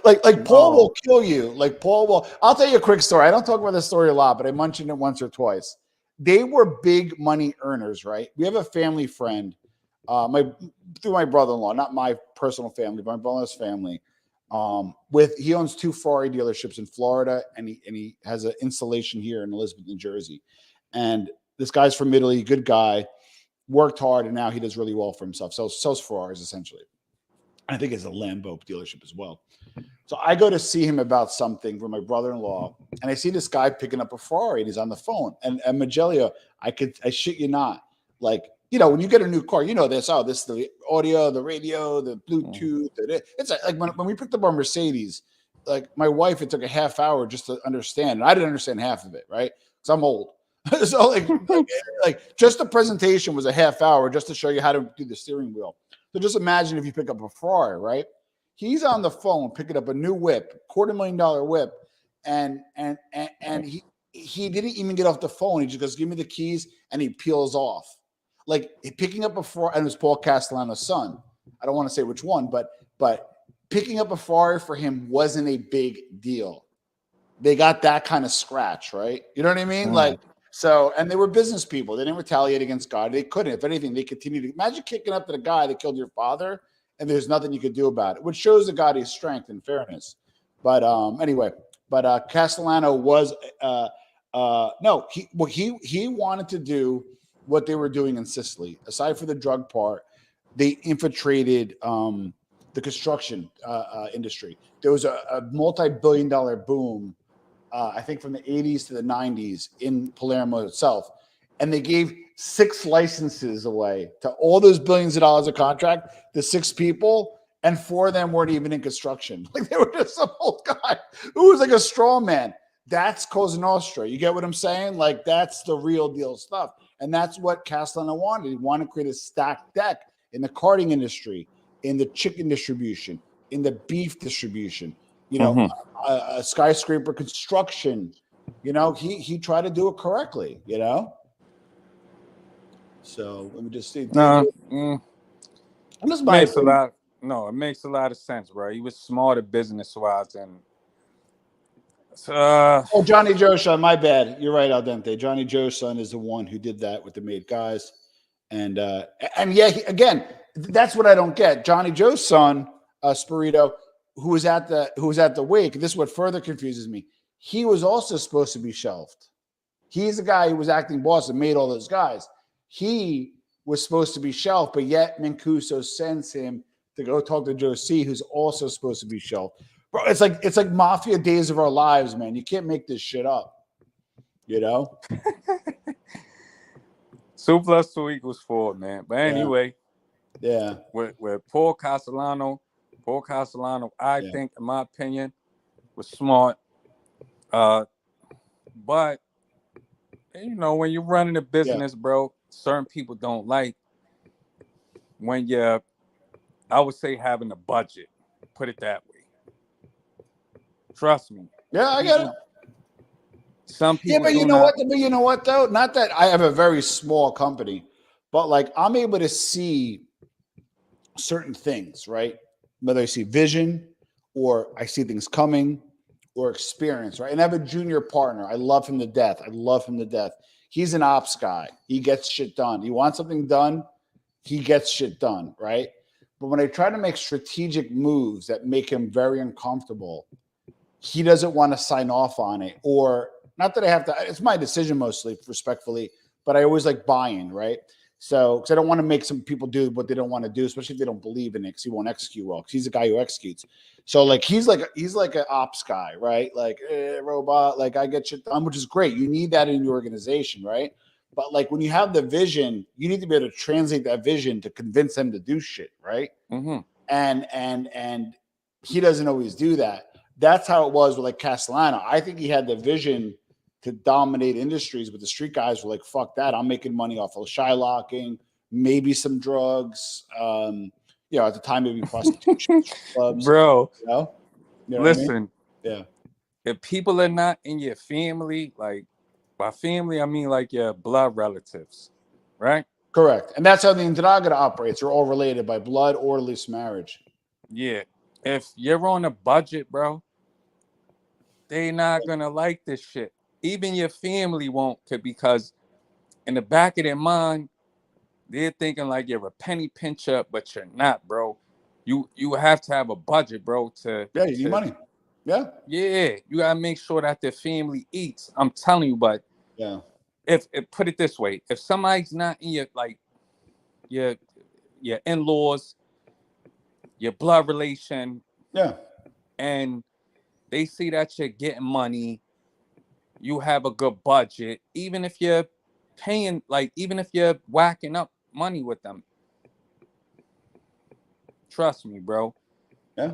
Like Paul will kill you. Like Paul will. I'll tell you a quick story. I don't talk about this story a lot, but I mentioned it once or twice. They were big money earners, right? We have a family friend, through my brother-in-law, not my personal family, but my brother-in-law's family. He owns 2 Ferrari dealerships in Florida, and he has an installation here in Elizabeth, New Jersey. And this guy's from Italy, good guy, worked hard, and now he does really well for himself. Sells Ferraris essentially. I think it's a Lambo dealership as well. So I go to see him about something for my brother-in-law, and I see this guy picking up a Ferrari, and he's on the phone. And Magellia, I shit you not, like, you know, when you get a new car, you know this. Oh, this is the audio, the radio, the Bluetooth. It's like when we picked up our Mercedes, like my wife, it took a half hour just to understand. And I didn't understand half of it, right? Because I'm old. So like just the presentation was a half hour just to show you how to do the steering wheel. So just imagine if you pick up a Ferrari, right? He's on the phone picking up a new whip, $250,000 whip, and he didn't even get off the phone. He just goes, "Give me the keys," and he peels off. Like picking up a Ferrari, and it was Paul Castellano's son. I don't want to say which one, but picking up a Ferrari for him wasn't a big deal. They got that kind of scratch, right? You know what I mean? Like, so, and they were business people. They didn't retaliate against God. They couldn't. If anything, they continued to imagine kicking up to the guy that killed your father, and there's nothing you could do about it, which shows the Gotti's strength and fairness. But anyway, Castellano was no, he wanted to do what they were doing in Sicily. Aside from the drug part, they infiltrated the construction industry. There was a multi-billion-dollar boom, I think from the 80s to the 90s in Palermo itself. And they gave 6 licenses away to all those billions of dollars of contract to 6 people, and 4 of them weren't even in construction. Like they were just some old guy who was like a straw man. That's Cosa Nostra. You get what I'm saying? Like that's the real deal stuff. And that's what Castellano wanted. He wanted to create a stacked deck in the karting industry, in the chicken distribution, in the beef distribution, you know, a skyscraper construction. You know, he tried to do it correctly, you know? So let me just see. It makes a lot of sense, bro. He was smarter business-wise than oh, Johnny Joe's son. My bad. You're right, Al Dente. Johnny Joe's son is the one who did that with the Made Guys, and yeah, again, that's what I don't get. Johnny Joe's son, Spirito, who was at the wake. This is what further confuses me. He was also supposed to be shelved. He's the guy who was acting boss and made all those guys. He was supposed to be shelved, but yet Mancuso sends him to go talk to Joe C, who's also supposed to be shelved. Bro, it's like Mafia Days of Our Lives, man. You can't make this shit up. You know? 2 + 2 = 4, man. But anyway, yeah. With Paul Castellano, I think, in my opinion, was smart. But you know, when you're running a business, bro, certain people don't like when you're, I would say, having a budget. Put it that way. Trust me. Yeah, I get it. Some people. Yeah, but you know what though? Not that I have a very small company, but like I'm able to see certain things, right? Whether I see vision or I see things coming or experience, right? And I have a junior partner. I love him to death. He's an ops guy. He gets shit done. He wants something done. He gets shit done, right? But when I try to make strategic moves that make him very uncomfortable, he doesn't want to sign off on it. Or not that I have to, it's my decision mostly, respectfully, but I always like buy-in, right? So, because I don't want to make some people do what they don't want to do, especially if they don't believe in it, because he won't execute well, because he's a guy who executes. So, like, he's like an ops guy, right? Like, robot, like, I get shit done, which is great. You need that in your organization, right? But, like, when you have the vision, you need to be able to translate that vision to convince them to do shit, right? And he doesn't always do that. That's how it was with, like, Castellano. I think he had the vision to dominate industries, but the street guys were like, fuck that. I'm making money off of shylocking, maybe some drugs, you know, at the time, maybe prostitution clubs. Bro, you know listen, what I mean? Yeah. If people are not in your family, like by family, I mean like your blood relatives, right? Correct. And that's how the Indragada operates. They're all related by blood or at least marriage. Yeah. If you're on a budget, bro, they're not going to like this shit. Even your family won't, because in the back of their mind, they're thinking like you're a penny pincher, but you're not, bro. You have to have a budget, bro. You need money. Yeah. Yeah, you gotta make sure that their family eats. I'm telling you, but if put it this way, if somebody's not in your like your in-laws, your blood relation, and they see that you're getting money, you have a good budget, even if you're paying, like, even if you're whacking up money with them, trust me, bro. Yeah.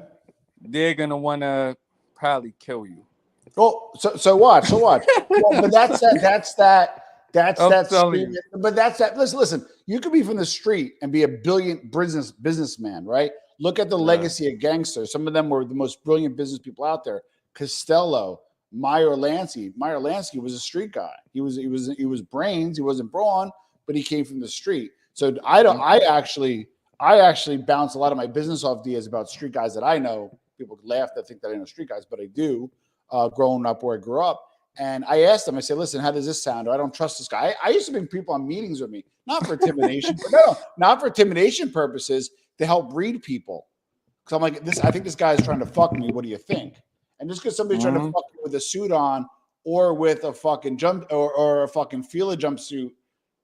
They're gonna wanna probably kill you. Oh, so watch. Well, but that's that That's I'm that telling screaming. you. But that's that. Listen. You could be from the street and be a brilliant businessman, right? Look at the legacy of gangsters. Some of them were the most brilliant business people out there. Costello, Meyer Lansky. Meyer Lansky was a street guy. He was brains. He wasn't brawn, but he came from the street. So I actually bounce a lot of my business ideas about street guys that I know. People laugh that think that I know street guys, but I do. Growing up where I grew up. And I asked them, I said, listen, how does this sound? I don't trust this guy. I used to bring people on meetings with me, not for intimidation, not for intimidation purposes, to help read people. Because I'm like, I think this guy is trying to fuck me. What do you think? And just because somebody's trying to fuck you with a suit on or with a fucking or a fucking Fila jumpsuit,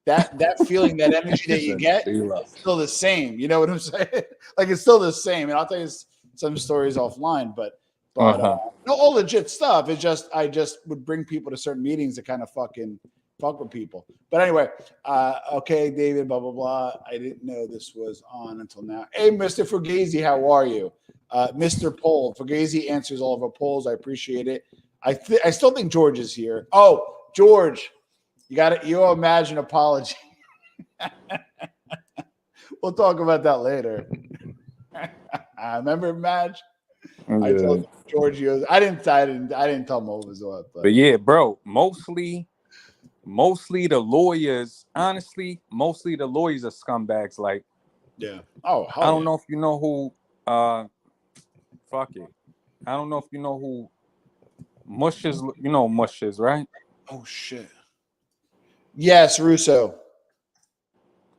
that feeling, that energy that you get is still the same. You know what I'm saying? Like, it's still the same. And I'll tell you some stories offline, but no, all legit stuff. It's just I just would bring people to certain meetings to kind of fucking fuck with people. But anyway, okay, David, blah blah blah. I didn't know this was on until now. Hey, Mr. Fugazi, how are you? Mr. Poll. Fugazi answers all of our polls. I appreciate it. I still think George is here. Oh, George, you owe Madge an apology. We'll talk about that later. Remember Madge? I told George, I didn't tell him what was what. But yeah, bro, mostly the lawyers, honestly, mostly the lawyers are scumbags. Like, yeah. Oh, I don't know if you know who. Fuck it. I don't know if you know who Mushes. You know Mushes, right? Oh shit. Yes, Russo.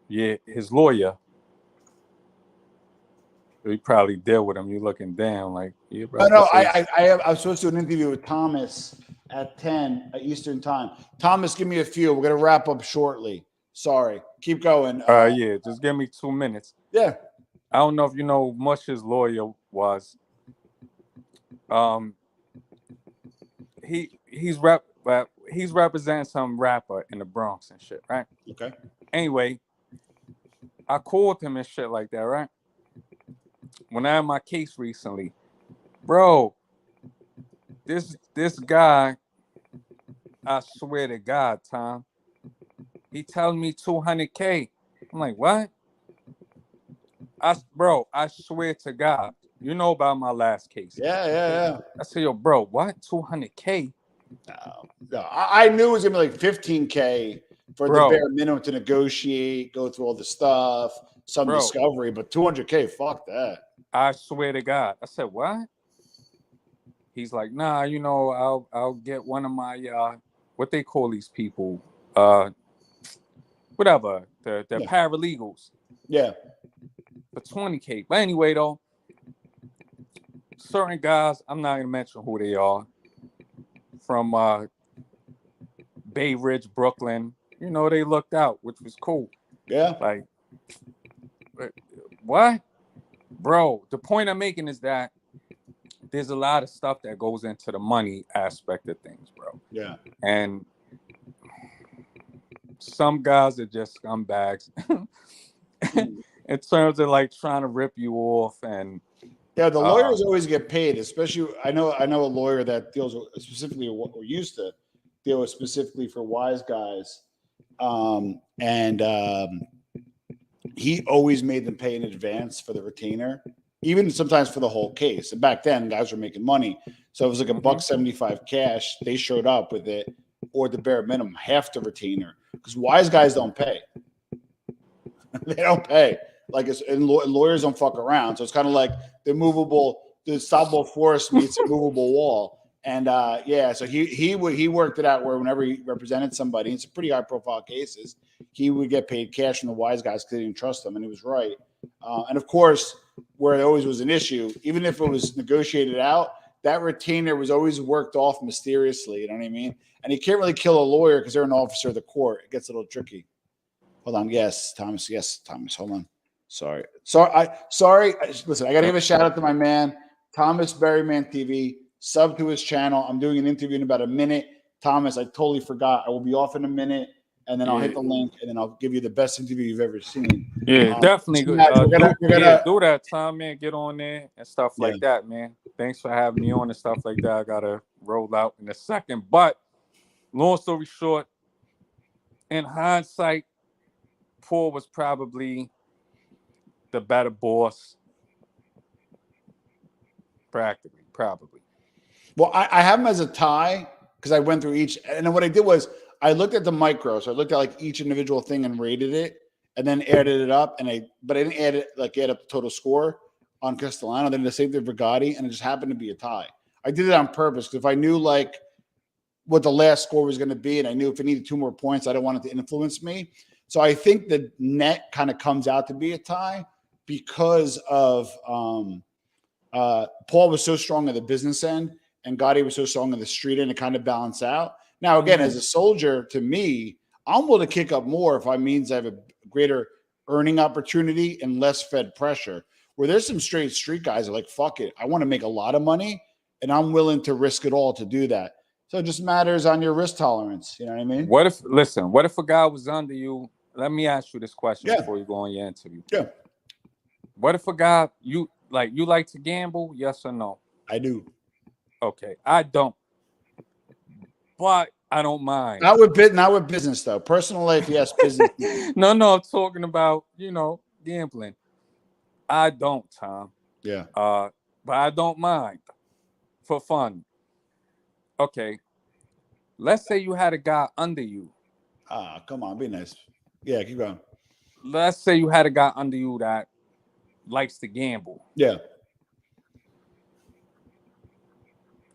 Yeah, his lawyer. We probably deal with him. You looking down like, yeah, bro. No, I'm supposed to do an interview with Thomas at 10 Eastern time. Thomas, give me a few. We're gonna wrap up shortly. Sorry, keep going. Yeah, just give me 2 minutes. Yeah. I don't know if you know who Mush's lawyer was. He's representing some rapper in the Bronx and shit, right? Okay. Anyway, I called him and shit like that, right? When I had my case recently, bro, this guy, I swear to God, Tom, he telling me $200K. I'm like, what? I swear to God, you know about my last case. Yeah. I said, yo, bro, what? $200K? No. I knew it was gonna be like $15K for the bare minimum to negotiate, go through all the stuff, some discovery, but $200K, fuck that. I swear to God. I said, what? He's like, nah, you know, I'll get one of my what they call these people, whatever, the paralegals. Yeah. For $20K. But anyway, though, certain guys, I'm not gonna mention who they are, from Bay Ridge, Brooklyn, you know, they looked out, which was cool. Yeah. Like, what? Bro, the point I'm making is that there's a lot of stuff that goes into the money aspect of things, bro. Yeah. And some guys are just scumbags in terms of like trying to rip you off. And yeah, the lawyers always get paid, especially I know a lawyer that deals with specifically what we used to deal with specifically for wise guys. He always made them pay in advance for the retainer, even sometimes for the whole case. And back then, guys were making money, so it was like $1.75 cash. They showed up with it, or the bare minimum, half the retainer, because wise guys don't pay. They don't pay. Like, and lawyers don't fuck around. So it's kind of like the stoppable force meets a movable wall. And so he worked it out where whenever he represented somebody, it's a pretty high profile cases, he would get paid cash from the wise guys because they didn't trust him, and he was right. And of course, where it always was an issue, even if it was negotiated out, that retainer was always worked off mysteriously. You know what I mean? And you can't really kill a lawyer because they're an officer of the court. It gets a little tricky. Hold on. Yes, Thomas. Hold on. Sorry. Listen, I got to give a shout out to my man, Thomas Berryman TV. Sub to his channel. I'm doing an interview in about a minute. Thomas, I totally forgot. I will be off in a minute, and then I'll hit the link, and then I'll give you the best interview you've ever seen. Yeah, definitely. Do that, Tom, man. Get on there and stuff like that, man. Thanks for having me on and stuff like that. I got to roll out in a second. But long story short, in hindsight, Paul was probably the better boss. Practically, probably. Well, I have them as a tie because I went through each, and then what I did was I looked at the micro, so I looked at like each individual thing and rated it, and then added it up, but I didn't add up the total score on Castellano. Then the same thing for Gotti, and it just happened to be a tie. I did it on purpose because if I knew like what the last score was going to be, and I knew if it needed 2 more points, I didn't want it to influence me. So I think the net kind of comes out to be a tie because of Paul was so strong at the business end and Gotti was so strong on the street end, it kind of balanced out. Now, again, as a soldier, to me, I'm willing to kick up more if I means I have a greater earning opportunity and less Fed pressure. Where there's some straight street guys are like, fuck it, I want to make a lot of money and I'm willing to risk it all to do that. So it just matters on your risk tolerance. You know what I mean? What if a guy was under you? Let me ask you this question before you go on your interview. Yeah. What if a guy, you like to gamble? Yes or no? I do. Okay. I don't. But I don't mind. Not with business, though. Personal life, yes. Business. No, I'm talking about, gambling. I don't, Tom. Yeah. But I don't mind for fun. Okay. Let's say you had a guy under you. Come on, be nice. Yeah, keep going. Let's say you had a guy under you that likes to gamble. Yeah.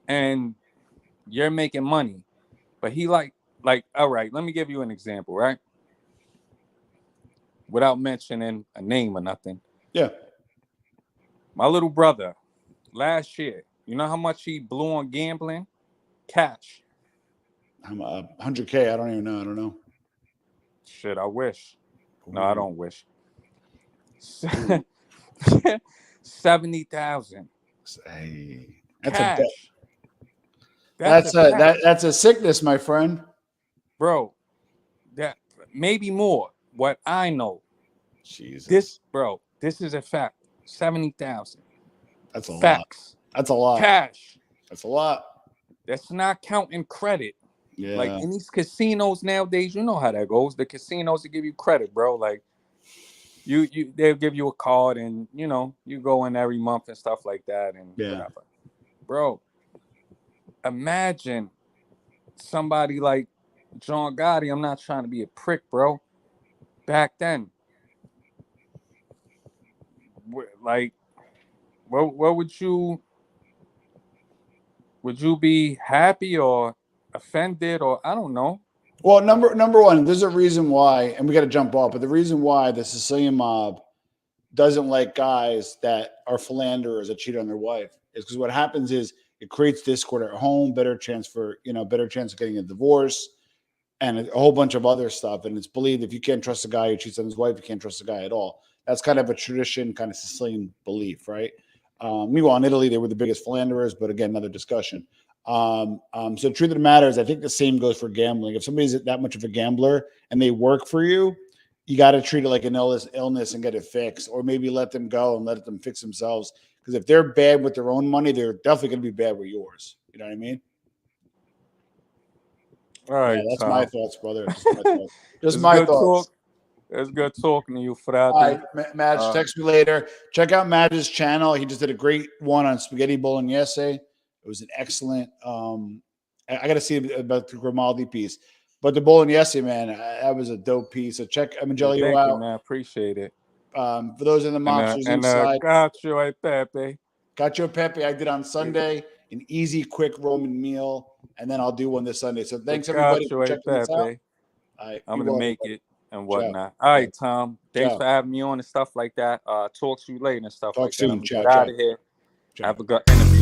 And you're making money. But he like, all right, let me give you an example, right? Without mentioning a name or nothing. Yeah. My little brother, last year, you know how much he blew on gambling? Cash. I'm 100K. I don't even know. I don't know. Shit, I wish. No, I don't wish. 70,000. Hey, that's that's a sickness, my friend. Bro, that maybe more. What I know. Jesus. This is a fact. 70,000. That's a Facts. lot. That's a lot. Cash. That's a lot. That's not counting credit. Yeah. Like in these casinos nowadays, you know how that goes. The casinos will give you credit, bro. Like they'll give you a card and you go in every month and stuff like that and whatever. Bro, imagine somebody like John Gotti. I'm not trying to be a prick, bro. Back then, like, what would you be happy or offended or I don't know? Well, number one, there's a reason why, and we got to jump off, but the reason why the Sicilian mob doesn't like guys that are philanderers that cheat on their wife is because what happens is it creates discord at home, better chance of getting a divorce, and a whole bunch of other stuff. And it's believed if you can't trust a guy who cheats on his wife, you can't trust a guy at all. That's kind of a tradition, kind of Sicilian belief, right? Meanwhile, in Italy, they were the biggest philanderers, but again, another discussion. So the truth of the matter is, I think the same goes for gambling. If somebody's that much of a gambler and they work for you, you got to treat it like an illness and get it fixed, or maybe let them go and let them fix themselves. Because if they're bad with their own money, they're definitely going to be bad with yours. You know what I mean? All right, that's Tom. my thoughts, brother. Just my thoughts. It's good talking to you, Friday. All right, Madge, text me later. Check out Madge's channel. He just did a great one on spaghetti bolognese. It was an excellent. I got to see about the Grimaldi piece, but the bolognese, man, that was a dope piece. So check Evangelio out. You, man. Appreciate it. For those in the mobsters inside, Cacio e Pepe. Cacio e Pepe. I did on Sunday, an easy, quick Roman meal, and then I'll do one this Sunday. So thanks everybody for checking this out. I'm gonna make it and whatnot. All right, Tom. Thanks for having me on and stuff like that. Talk to you later and stuff like that. I'm gonna get out of here. Have a good interview.